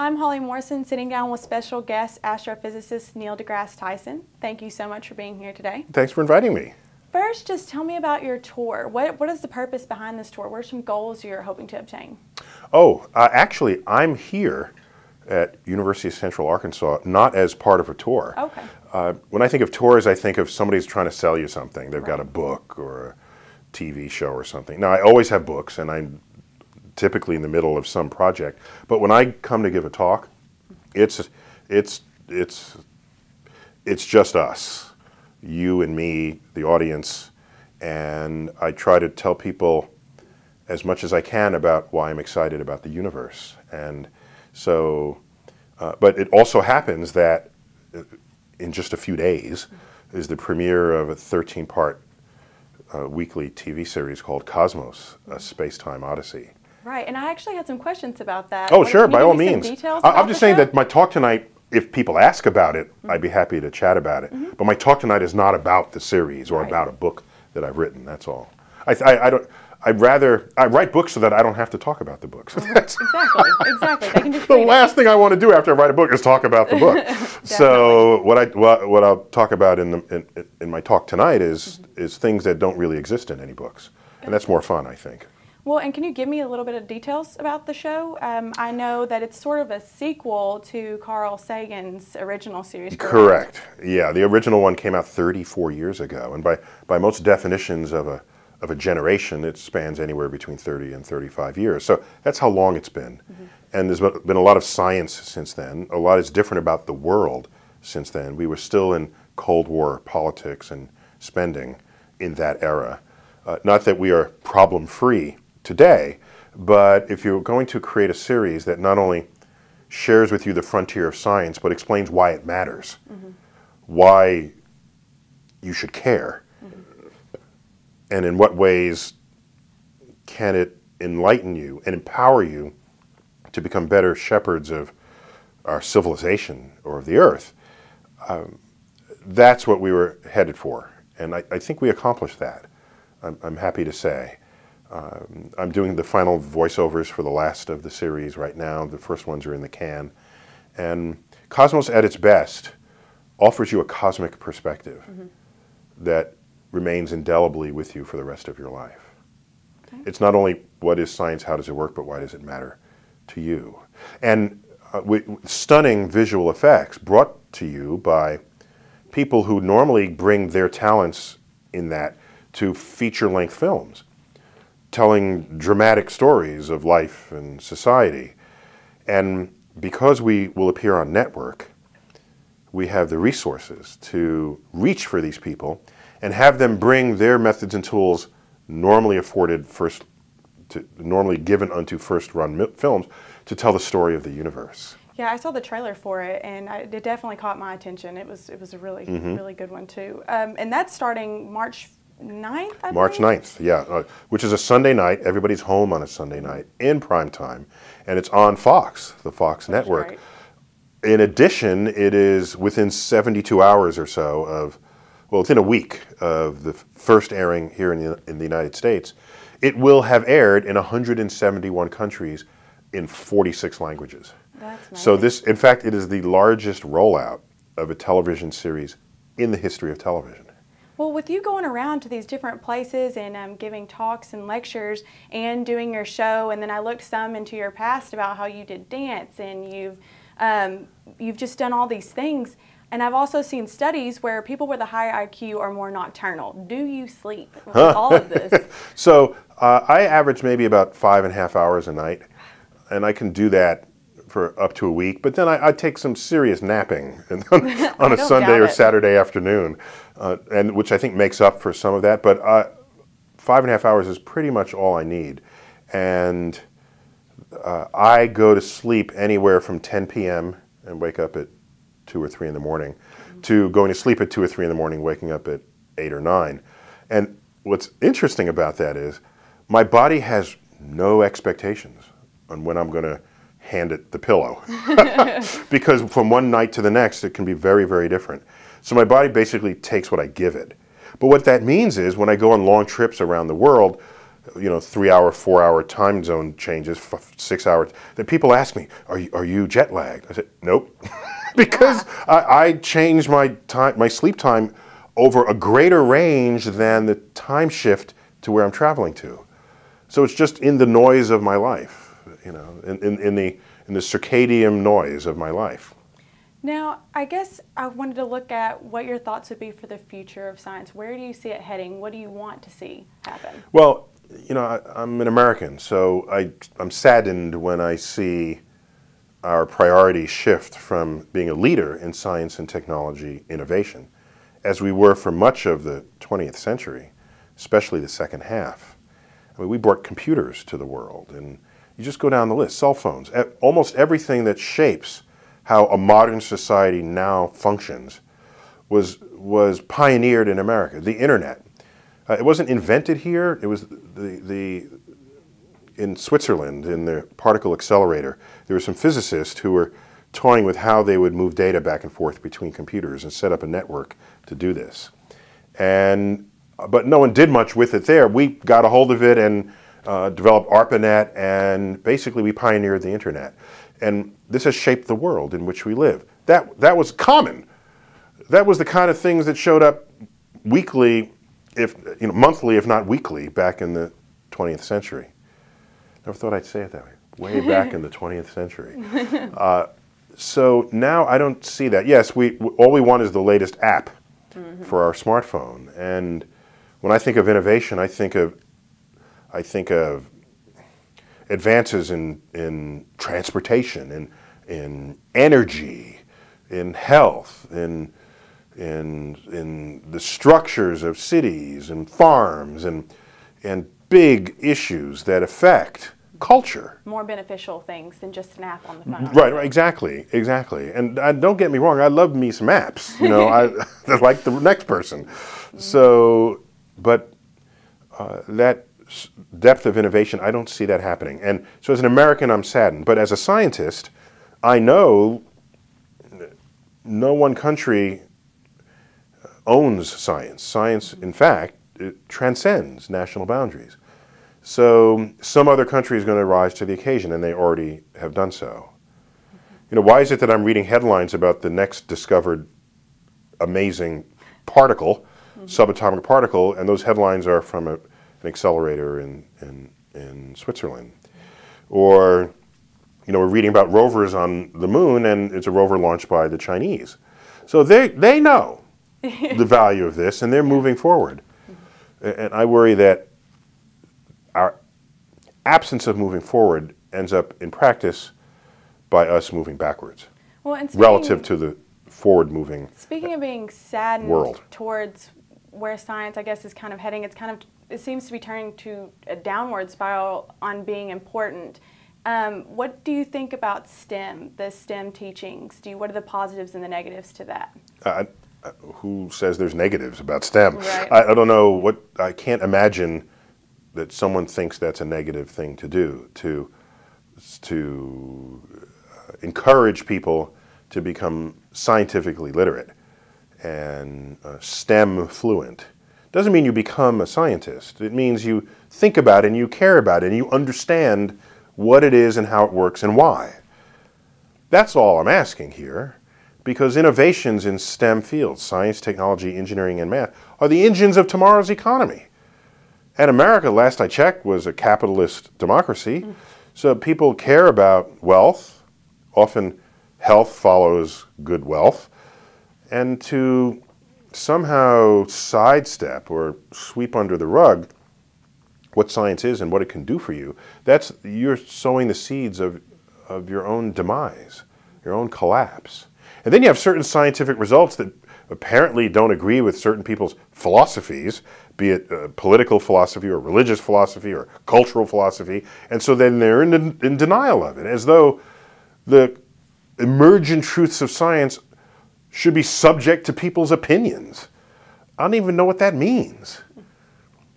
I'm Holly Morrison, sitting down with special guest astrophysicist Neil deGrasse Tyson. Thank you so much for being here today. Thanks for inviting me. First, just tell me about your tour. What is the purpose behind this tour? What are some goals you're hoping to obtain? Actually, I'm here at University of Central Arkansas, not as part of a tour. Okay. When I think of tours, I think of somebody's trying to sell you something. They've got a book or a TV show or something. Now, I always have books, and I'm typically in the middle of some project. But when I come to give a talk, it's just us, you and me, the audience, and I try to tell people as much as I can about why I'm excited about the universe. And so, but it also happens that in just a few days is the premiere of a 13-part weekly TV series called Cosmos, A Space-Time Odyssey. Right, and I actually had some questions about that. Oh, sure, by all means. I'm just saying that my talk tonight, if people ask about it, I'd be happy to chat about it. But my talk tonight is not about the series or about a book that I've written, that's all. I write books so that I don't have to talk about the books. Exactly. They can just the last thing I want to do after I write a book is talk about the book. So what I'll talk about in my talk tonight is things that don't really exist in any books, and that's more fun, I think. Well, and can you give me a little bit of details about the show? I know that it's sort of a sequel to Carl Sagan's original series. Correct. Yeah, the original one came out 34 years ago, and by most definitions of a generation, it spans anywhere between 30 and 35 years. So that's how long it's been. And there's been a lot of science since then. A lot is different about the world since then. We were still in Cold War politics and spending in that era. Not that we are problem-free today, but if you're going to create a series that not only shares with you the frontier of science, but explains why it matters, why you should care, and in what ways can it enlighten you and empower you to become better shepherds of our civilization or of the earth, that's what we were headed for. And I think we accomplished that, I'm happy to say. I'm doing the final voiceovers for the last of the series right now. The first ones are in the can. And Cosmos at its best offers you a cosmic perspective that remains indelibly with you for the rest of your life. Okay. It's not only what is science, how does it work, but why does it matter to you? And stunning visual effects brought to you by people who normally bring their talents in that to feature-length films, telling dramatic stories of life and society. And because we will appear on network, we have the resources to reach for these people and have them bring their methods and tools normally normally given unto first-run films to tell the story of the universe. Yeah, I saw the trailer for it, and it definitely caught my attention. It was a really, really good one too. And that's starting March 9th, I March believe? 9th, yeah, which is a Sunday night. Everybody's home on a Sunday night in prime time, and it's on Fox, the Fox network. Right. In addition, it is within 72 hours or so of, well, within a week of the first airing here in the United States. It will have aired in 171 countries in 46 languages. That's nice. So this, in fact, it is the largest rollout of a television series in the history of television. Well, with you going around to these different places and giving talks and lectures and doing your show, and then I looked some into your past about how you did dance and you've just done all these things. And I've also seen studies where people with a higher IQ are more nocturnal. Do you sleep with all of this? So I average maybe about 5.5 hours a night, and I can do that for up to a week, but then I take some serious napping on a Sunday or Saturday afternoon, and which I think makes up for some of that, but 5.5 hours is pretty much all I need. And I go to sleep anywhere from 10 p.m. and wake up at 2 or 3 in the morning to going to sleep at 2 or 3 in the morning, waking up at 8 or 9. And what's interesting about that is my body has no expectations on when I'm going to hand it the pillow because from one night to the next it can be very, very different. So my body basically takes what I give it. But what that means is when I go on long trips around the world, you know, 3-hour, 4-hour time zone changes, 6 hours. Then people ask me, are you jet lagged? I said, nope. Because I change my sleep time over a greater range than the time shift to where I'm traveling to. So it's just in the noise of my life, you know, in the circadian noise of my life. Now, I guess I wanted to look at what your thoughts would be for the future of science. Where do you see it heading? What do you want to see happen? Well, you know, I'm an American, so I'm saddened when I see our priorities shift from being a leader in science and technology innovation, as we were for much of the 20th century, especially the second half. I mean, we brought computers to the world, and you just go down the list, cell phones, almost everything that shapes how a modern society now functions was pioneered in America. The internet. It wasn't invented here. It was in Switzerland, in the particle accelerator, there were some physicists who were toying with how they would move data back and forth between computers and set up a network to do this. But no one did much with it there. We got a hold of it and developed ARPANET, and basically we pioneered the internet. And this has shaped the world in which we live. That was common. That was the kind of things that showed up weekly, monthly, if not weekly, back in the 20th century. Never thought I'd say it that way. Way back in the 20th century. So now I don't see that. Yes, all we want is the latest app for our smartphone. And when I think of innovation, I think of advances in transportation, in energy, in health, in the structures of cities and farms, and big issues that affect culture. More beneficial things than just an app on the phone. Right, exactly. And don't get me wrong, I love me some apps. You know, I like the next person. So, but that depth of innovation, I don't see that happening. And so as an American, I'm saddened. But as a scientist, I know no one country owns science. Science, in fact, it transcends national boundaries. So some other country is going to rise to the occasion, and they already have done so. You know, why is it that I'm reading headlines about the next discovered amazing particle, subatomic particle, and those headlines are from an accelerator in Switzerland? Or, you know, we're reading about rovers on the moon, and it's a rover launched by the Chinese. So they know the value of this, and they're moving forward. And I worry that our absence of moving forward ends up, in practice, by us moving backwards, relative to the forward-moving world. Speaking of being saddened towards where science, I guess, is kind of heading, it seems to be turning to a downward spiral on being important. What do you think about STEM, the STEM teachings? What are the positives and the negatives to that? Who says there's negatives about STEM? Right. I don't know I can't imagine that someone thinks that's a negative thing to do, to encourage people to become scientifically literate and STEM fluent. Doesn't mean you become a scientist. It means you think about it and you care about it and you understand what it is and how it works and why. That's all I'm asking here, because innovations in STEM fields, science, technology, engineering, and math, are the engines of tomorrow's economy. And America, last I checked, was a capitalist democracy, so people care about wealth. Often health follows good wealth. And to somehow sidestep or sweep under the rug what science is and what it can do for you, you're sowing the seeds of your own demise, your own collapse. And then you have certain scientific results that apparently don't agree with certain people's philosophies, be it political philosophy or religious philosophy or cultural philosophy, and so then they're in denial of it, as though the emergent truths of science should be subject to people's opinions. I don't even know what that means.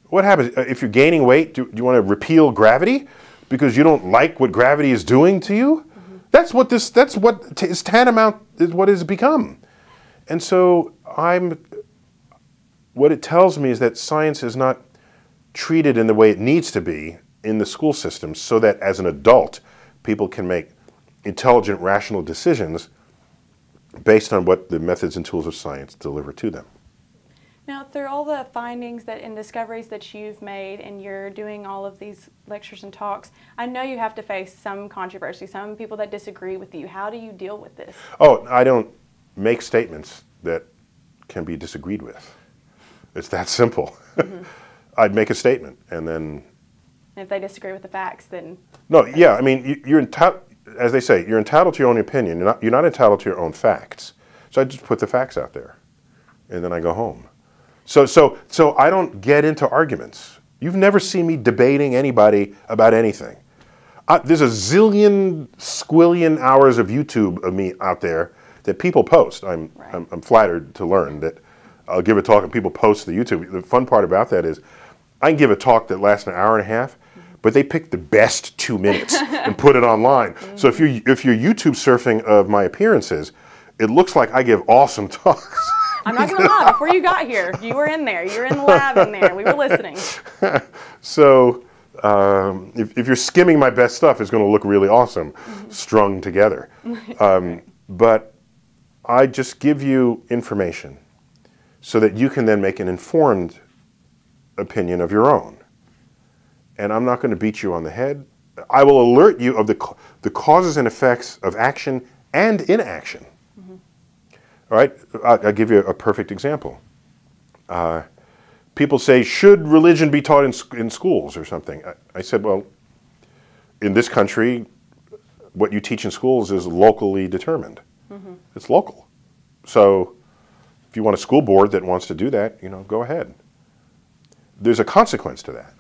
What happens if you're gaining weight? Do you want to repeal gravity because you don't like what gravity is doing to you? That's what is tantamount is what it's become. And so what it tells me is that science is not treated in the way it needs to be in the school system so that as an adult, people can make intelligent, rational decisions based on what the methods and tools of science deliver to them. Now, through all the findings and discoveries that you've made, and you're doing all of these lectures and talks, I know you have to face some controversy, some people that disagree with you. How do you deal with this? Oh, I don't make statements that can be disagreed with. It's that simple. Mm-hmm. I'd make a statement, and then... And if they disagree with the facts, then... No, yeah, I mean, you're entitled, as they say, you're entitled to your own opinion. You're not entitled to your own facts. So I just put the facts out there, and then I go home. So I don't get into arguments. You've never seen me debating anybody about anything. There's a zillion, squillion hours of YouTube of me out there that people post. I'm flattered to learn that I'll give a talk and people post the YouTube. The fun part about that is I can give a talk that lasts an hour and a half, but they pick the best 2 minutes and put it online. So if you're YouTube surfing of my appearances, it looks like I give awesome talks. I'm not going to lie, before you got here, you were in there. You were in the lab in there. We were listening. So if you're skimming my best stuff, it's going to look really awesome, strung together. But I just give you information so that you can then make an informed opinion of your own. And I'm not going to beat you on the head. I will alert you of the causes and effects of action and inaction. All right, I'll give you a perfect example. People say, should religion be taught in schools or something? I said, well, in this country, what you teach in schools is locally determined. Mm-hmm. It's local. So if you want a school board that wants to do that, go ahead. There's a consequence to that.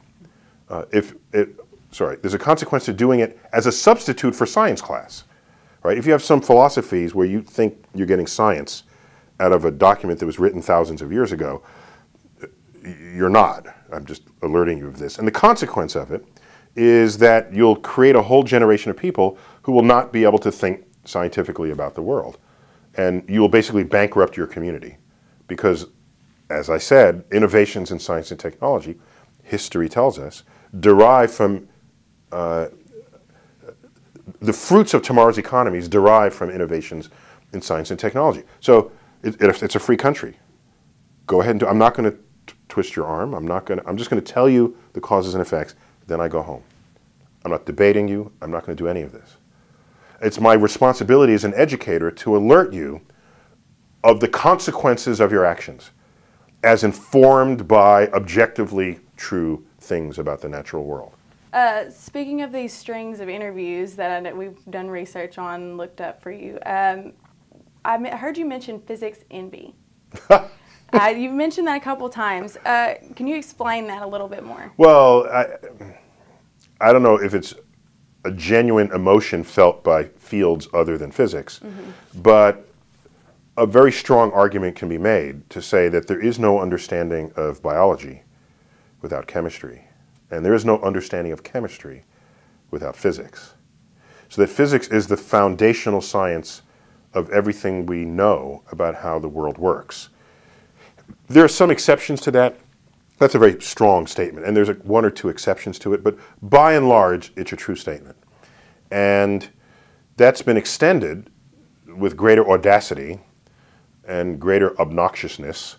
There's a consequence to doing it as a substitute for science class. Right? If you have some philosophies where you think you're getting science out of a document that was written thousands of years ago, you're not. I'm just alerting you of this. And the consequence of it is that you'll create a whole generation of people who will not be able to think scientifically about the world. And you will basically bankrupt your community. Because, as I said, innovations in science and technology, history tells us, derive from the fruits of tomorrow's economies derive from innovations in science and technology. So it's a free country. Go ahead and do. I'm not going to twist your arm. I'm just going to tell you the causes and effects. Then I go home. I'm not debating you. I'm not going to do any of this. It's my responsibility as an educator to alert you of the consequences of your actions as informed by objectively true things about the natural world. Speaking of these strings of interviews that we've done research on, looked up for you, I heard you mention physics envy. You've mentioned that a couple times. Can you explain that a little bit more? Well, I don't know if it's a genuine emotion felt by fields other than physics, but a very strong argument can be made to say that there is no understanding of biology without chemistry. And there is no understanding of chemistry without physics. So that physics is the foundational science of everything we know about how the world works. There are some exceptions to that. That's a very strong statement, and there's one or two exceptions to it, but by and large, it's a true statement. And that's been extended with greater audacity and greater obnoxiousness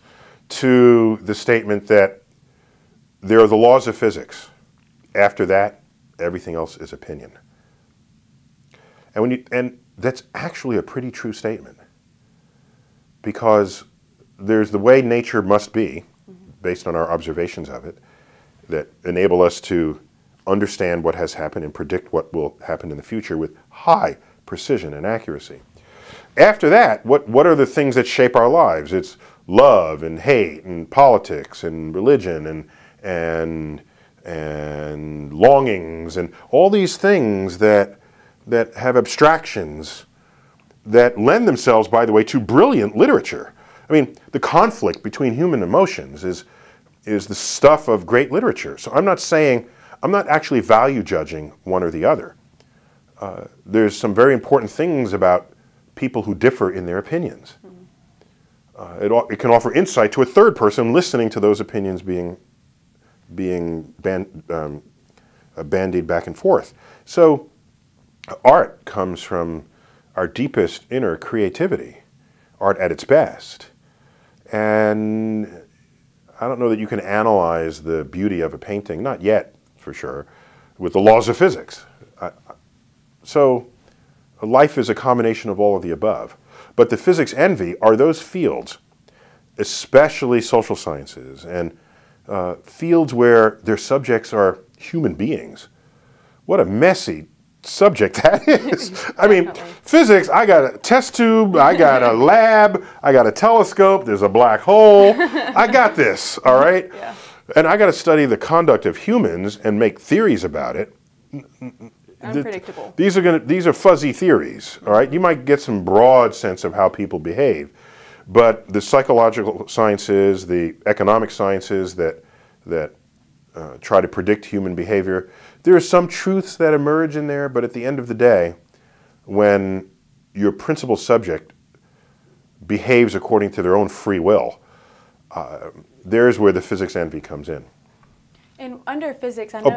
to the statement that there are the laws of physics. After that, everything else is opinion. And that's actually a pretty true statement, because there's the way nature must be, based on our observations of it, that enable us to understand what has happened and predict what will happen in the future with high precision and accuracy. After that, what are the things that shape our lives? It's love and hate and politics and religion and longings and all these things that have abstractions that lend themselves, by the way, to brilliant literature. I mean, the conflict between human emotions is the stuff of great literature. So I'm not actually value judging one or the other. There's some very important things about people who differ in their opinions. It can offer insight to a third person listening to those opinions being being bandied back and forth. So art comes from our deepest inner creativity, art at its best. And I don't know that you can analyze the beauty of a painting, not yet for sure, with the laws of physics. So life is a combination of all of the above. But the physics envy are those fields, especially social sciences, and fields where their subjects are human beings. What a messy subject that is. I mean, physics, I got a test tube, I got a lab, I got a telescope, there's a black hole. I got this, all right? Yeah. And I got to study the conduct of humans and make theories about it. Unpredictable. These are fuzzy theories, all right? You might get some broad sense of how people behave, but the psychological sciences, the economic sciences that try to predict human behavior, there are some truths that emerge in there, but at the end of the day, when your principal subject behaves according to their own free will, there's where the physics envy comes in. And under physics, I know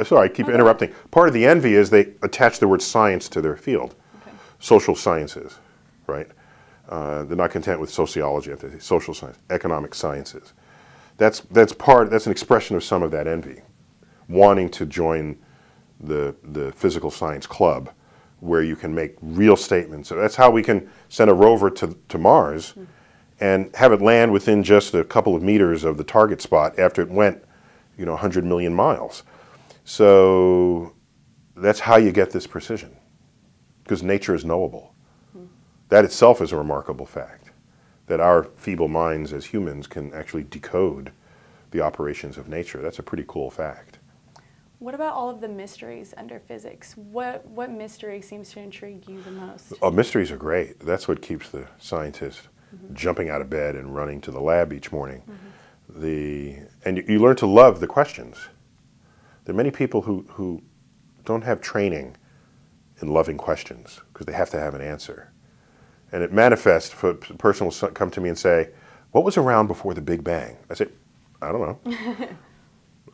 sorry, I keep interrupting. Part of the envy is they attach the word science to their field. Okay. Social sciences, right? They're not content with sociology, they say social science, economic sciences. That's an expression of some of that envy, wanting to join the physical science club where you can make real statements. So that's how we can send a rover to Mars and have it land within just a couple of meters of the target spot after it went 100 million miles. So that's how you get this precision, because nature is knowable. That itself is a remarkable fact, that our feeble minds as humans can actually decode the operations of nature. That's a pretty cool fact. What about all of the mysteries under physics? What mystery seems to intrigue you the most? Oh, mysteries are great. That's what keeps the scientist jumping out of bed and running to the lab each morning. And you learn to love the questions. There are many people who don't have training in loving questions because they have to have an answer. And it manifests, for a person will come to me and say, what was around before the Big Bang? I say, I don't know.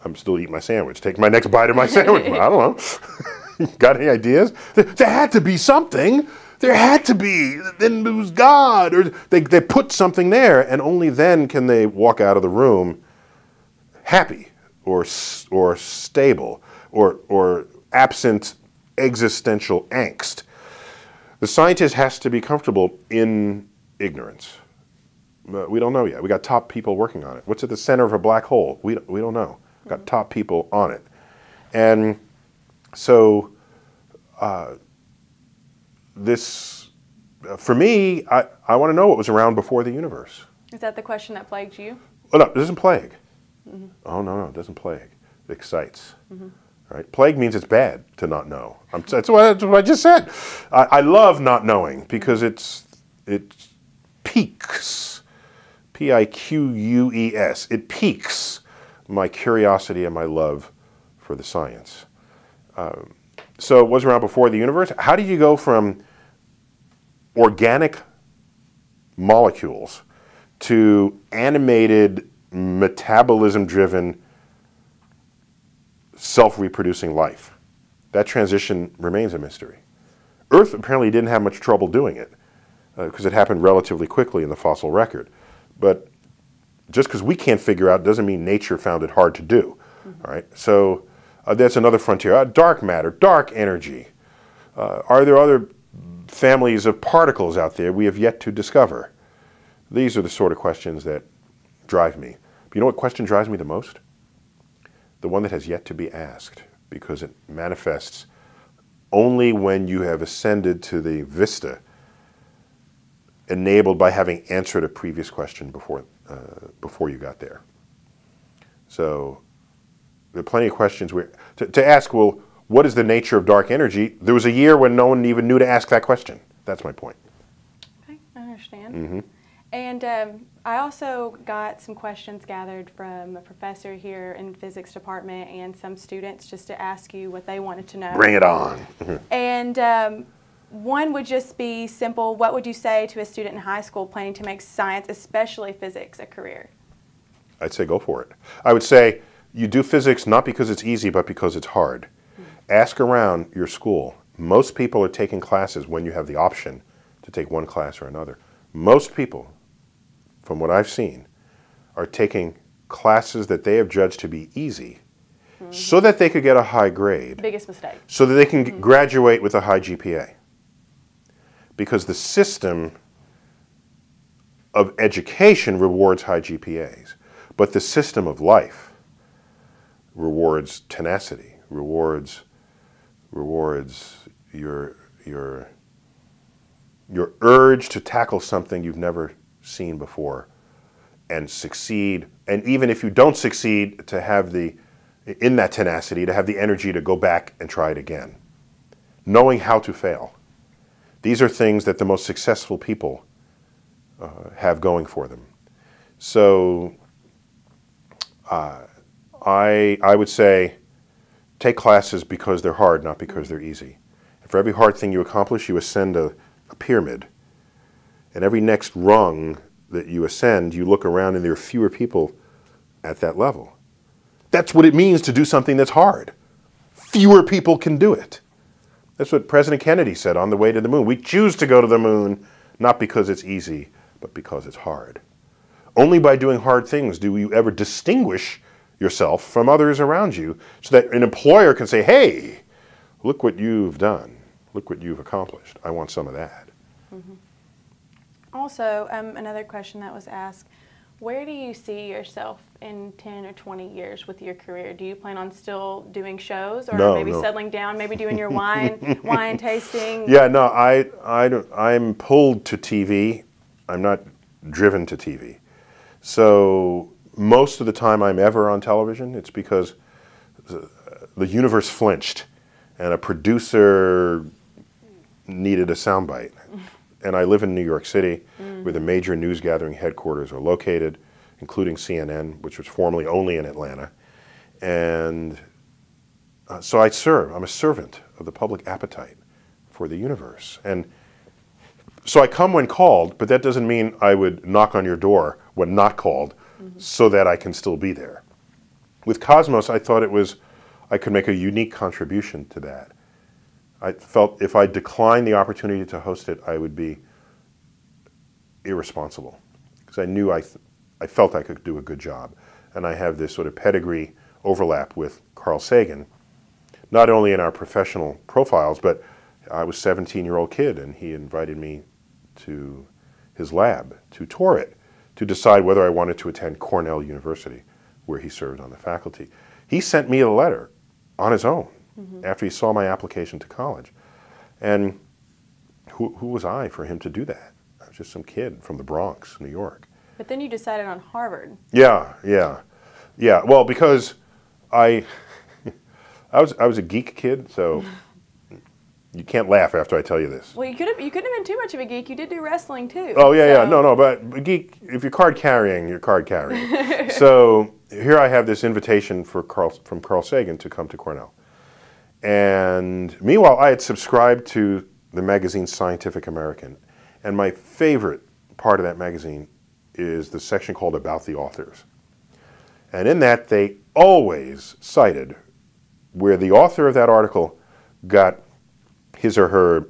I'm still eating my sandwich. Take my next bite of my sandwich. I don't know. Got any ideas? There had to be something. There had to be. Then it was God. Or they put something there, and only then can they walk out of the room happy or stable or absent existential angst. The scientist has to be comfortable in ignorance. We don't know yet. We got top people working on it. What's at the center of a black hole? We don't know. We've got top people on it. And so for me, I want to know what was around before the universe. Is that the question that plagued you? Oh, no, it doesn't plague. Oh, no, it doesn't plague. It excites. Right? Plague means it's bad to not know. That's what I just said. I love not knowing because it piques. P-I-Q-U-E-S. It piques my curiosity and my love for the science. So it was around before the universe. How did you go from organic molecules to animated, metabolism-driven, self-reproducing life? That transition remains a mystery. Earth apparently didn't have much trouble doing it because it happened relatively quickly in the fossil record. But just because we can't figure out doesn't mean nature found it hard to do. All right? So that's another frontier. Dark matter, dark energy. Are there other families of particles out there we have yet to discover? These are the sort of questions that drive me. But you know what question drives me the most? The one that has yet to be asked, because it manifests only when you have ascended to the vista enabled by having answered a previous question before you got there. So there are plenty of questions to ask. Well, what is the nature of dark energy? There was a year when no one even knew to ask that question. That's my point. Okay, I understand. And I also got some questions gathered from a professor here in the physics department and some students just to ask you what they wanted to know. Bring it on. And one would just be simple. What would you say to a student in high school planning to make science, especially physics, a career? I'd say go for it. I would say You do physics not because it's easy, but because it's hard. Ask around your school. Most people are taking classes when you have the option to take one class or another. Most people, from what I've seen, are taking classes that they have judged to be easy so that they could get a high grade. Biggest mistake. So that they can graduate with a high GPA. Because the system of education rewards high GPAs, but the system of life rewards tenacity, rewards your urge to tackle something you've never seen before and succeed. And even if you don't succeed, to have in that tenacity, to have the energy to go back and try it again. Knowing how to fail. These are things that the most successful people have going for them. So I would say take classes because they're hard, not because they're easy. And for every hard thing you accomplish, you ascend a pyramid. And every next rung that you ascend, you look around and there are fewer people at that level. That's what it means to do something that's hard. Fewer people can do it. That's what President Kennedy said on the way to the moon. We choose to go to the moon not because it's easy, but because it's hard. Only by doing hard things do you ever distinguish yourself from others around you so that an employer can say, hey, look what you've done. Look what you've accomplished. I want some of that. Also, another question that was asked, where do you see yourself in 10 or 20 years with your career? Do you plan on still doing shows or maybe settling down, maybe doing your wine tasting? Yeah, no, I'm pulled to TV. I'm not driven to TV. So most of the time I'm ever on television, it's because the universe flinched and a producer needed a soundbite. And I live in New York City, where the major news gathering headquarters are located, including CNN, which was formerly only in Atlanta. And so I serve. I'm a servant of the public appetite for the universe. And so I come when called, but that doesn't mean I would knock on your door when not called so that I can still be there. With Cosmos, I thought I could make a unique contribution to that. I felt if I declined the opportunity to host it, I would be irresponsible, because I knew I felt I could do a good job. And I have this sort of pedigree overlap with Carl Sagan, not only in our professional profiles, but I was a 17-year-old kid and he invited me to his lab to tour it, to decide whether I wanted to attend Cornell University, where he served on the faculty. He sent me a letter on his own after he saw my application to college. And who was I for him to do that? I was just some kid from the Bronx, New York. But then you decided on Harvard. Yeah. Well, because I was a geek kid, so you can't laugh after I tell you this. Well, you couldn't have been too much of a geek. You did do wrestling too. Oh yeah. No, but geek. If you're card carrying, you're card carrying. So here I have this invitation from Carl Sagan to come to Cornell. And meanwhile, I had subscribed to the magazine Scientific American. And my favorite part of that magazine is the section called About the Authors. And in that, they always cited where the author of that article got his or her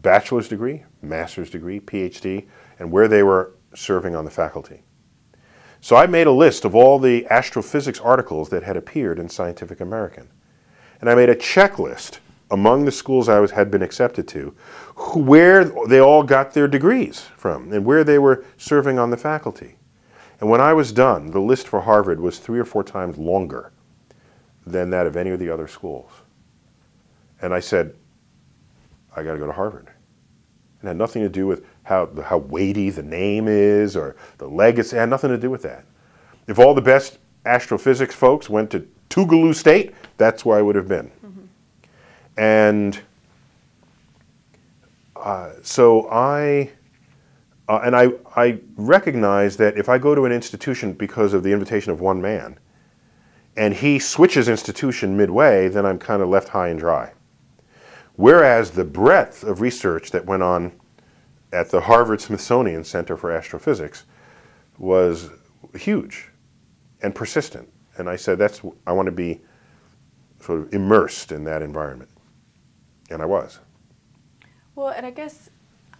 bachelor's degree, master's degree, PhD, and where they were serving on the faculty. So I made a list of all the astrophysics articles that had appeared in Scientific American. And I made a checklist among the schools I had been accepted to, where they all got their degrees from and where they were serving on the faculty. And when I was done, the list for Harvard was 3 or 4 times longer than that of any of the other schools. And I said, I got to go to Harvard. It had nothing to do with how weighty the name is or the legacy. It had nothing to do with that. If all the best astrophysics folks went to Tougaloo State, that's where I would have been. And so I recognize that if I go to an institution because of the invitation of one man, and he switches institution midway, then I'm kind of left high and dry. Whereas the breadth of research that went on at the Harvard-Smithsonian Center for Astrophysics was huge and persistent And I said, I want to be sort of immersed in that environment. And I was. Well, and I guess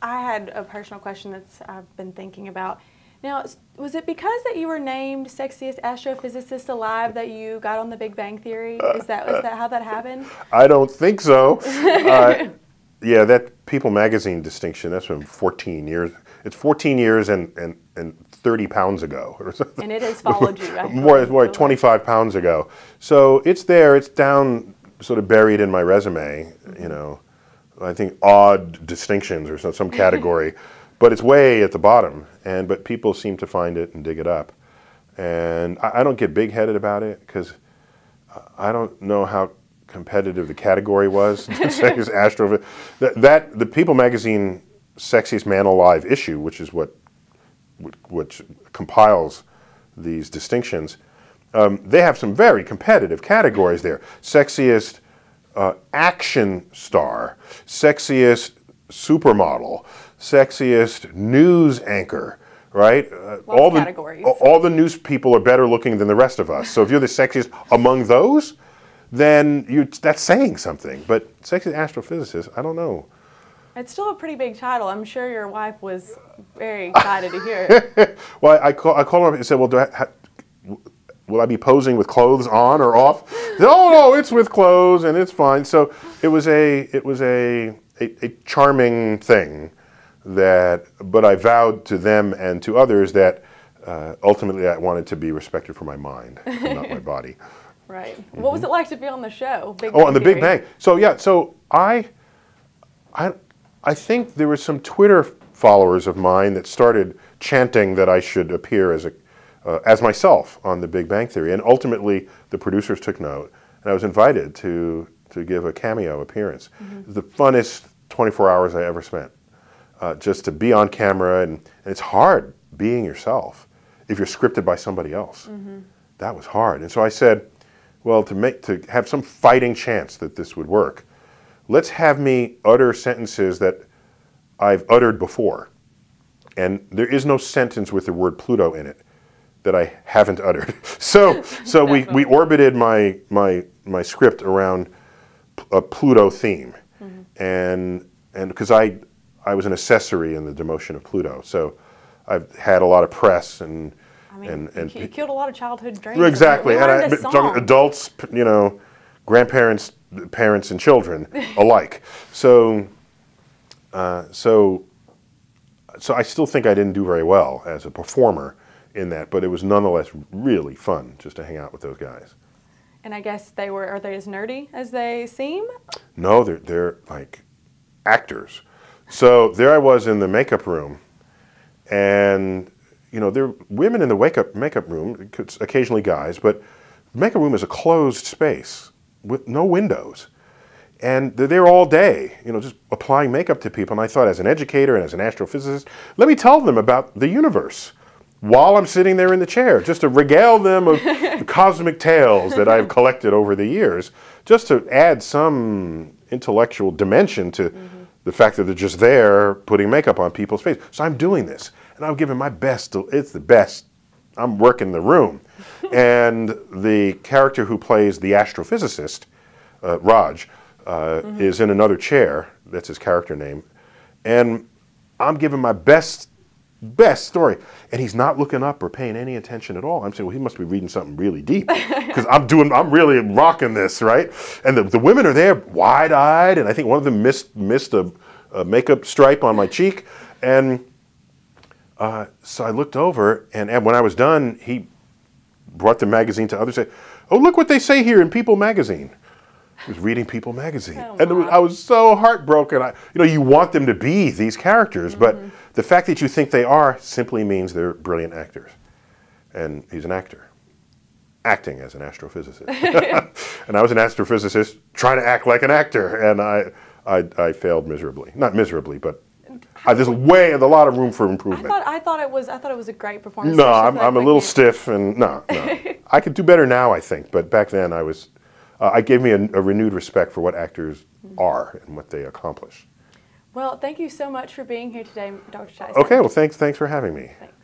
I had a personal question I've been thinking about. Now, was it because that you were named sexiest astrophysicist alive that you got on the Big Bang Theory? Was that how that happened? I don't think so. Yeah, that People magazine distinction, that's from 14 years. It's 14 years and 30 pounds ago. Or something. And it has followed you. More like 25 pounds ago. So it's there, it's down, sort of buried in my resume, you know. I think odd distinctions or some category. But it's way at the bottom, but people seem to find it and dig it up. And I don't get big-headed about it because I don't know how competitive the category was. The People magazine Sexiest Man Alive issue, which is what compiles these distinctions, they have some very competitive categories there. Sexiest action star, sexiest supermodel, sexiest news anchor, right? All the news people are better looking than the rest of us. So if you're the sexiest among those, then that's saying something. But sexiest astrophysicist, I don't know. It's still a pretty big title. I'm sure your wife was very excited to hear it. Well, I called her up and said, well, will I be posing with clothes on or off? Oh no, it's with clothes and it's fine. So it was a charming thing but I vowed to them and to others that ultimately I wanted to be respected for my mind and not my body. Right. Mm-hmm. What was it like to be on the show? On the Big Bang. So yeah, so I think there were some Twitter followers of mine that started chanting that I should appear as myself on the Big Bang Theory, and ultimately the producers took note, and I was invited to give a cameo appearance. Mm-hmm. The funnest 24 hours I ever spent, just to be on camera, and it's hard being yourself if you're scripted by somebody else. Mm-hmm. That was hard, and so I said, well, to have some fighting chance that this would work, let's have me utter sentences that I've uttered before, and there is no sentence with the word Pluto in it that I haven't uttered. So we orbited my script around a Pluto theme, mm-hmm. and because I was an accessory in the demotion of Pluto, so I've had a lot of press and you killed a lot of childhood dreams. Exactly, and adults, grandparents, parents, and children alike. So I still think I didn't do very well as a performer in that, but it was nonetheless really fun just to hang out with those guys. And I guess are they as nerdy as they seem? No, they're like actors. So there I was in the makeup room, and there are women in the makeup room, occasionally guys, but the makeup room is a closed space with no windows. And they're there all day, just applying makeup to people. And I thought, as an educator and as an astrophysicist, let me tell them about the universe while I'm sitting there in the chair, just to regale them of the cosmic tales that I've collected over the years, just to add some intellectual dimension to mm-hmm. the fact that they're just there putting makeup on people's face. So I'm doing this, and I'm giving my best. It's the best. I'm working the room. And the character who plays the astrophysicist, Raj, mm-hmm. is in another chair. That's his character name. And I'm giving my best story. And he's not looking up or paying any attention at all. I'm saying, well, he must be reading something really deep because I'm really rocking this, right? And the women are there wide-eyed, and I think one of them missed a makeup stripe on my cheek. And so I looked over, and when I was done, he brought the magazine to others and said, oh, look what they say here in People magazine. He was reading People magazine. Oh, and I was so heartbroken. You want them to be these characters, mm-hmm. but the fact that you think they are simply means they're brilliant actors. And he's an actor, acting as an astrophysicist. And I was an astrophysicist trying to act like an actor, and I failed miserably. Not miserably, but there's a lot of room for improvement. I thought it was a great performance. No, I'm a little stiff, and no. I could do better now, I think, but back then I was. It gave me a renewed respect for what actors are and what they accomplish. Well, thank you so much for being here today, Dr. Tyson. Okay, well, thanks for having me. Thanks.